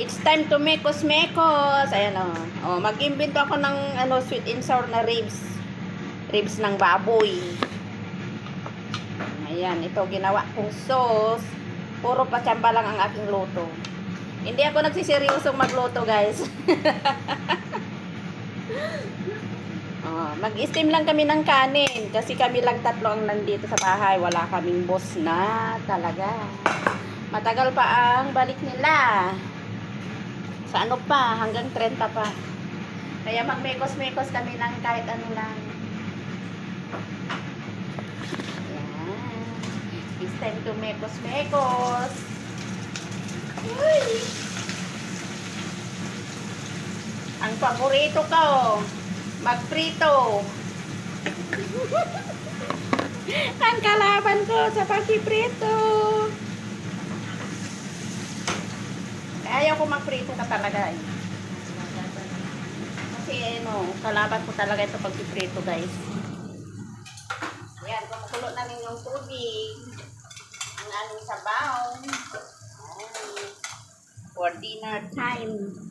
It's time to mekos-mekos. Ayan o. Oh, mag-imbento ako ng sweet and sour na ribs. Ribs ng baboy. Ayan, ito ginawa kong sauce. Puro patsamba lang ang aking luto. Hindi ako nagsiseryosong magluto, guys. Oh, mag-steam lang kami ng kanin kasi kami lang tatlo ang nandito sa bahay. Wala kaming boss na talaga. Matagal pa ang balik nila. Sa ano pa, hanggang 30 pa. Kaya magmekos-mekos kami ng kahit ano lang. Ayan. It's time to mekos-mekos. Uy! Ang paborito ko, magprito. Ang kalaban ko sa pagpiprito. Ayaw ko magprito ka talaga eh. Kasi kalaban ko talaga ito pagpiprito, guys. Ayan, kumukulo na rin yung tubig. Ang aming sabaw. For dinner time.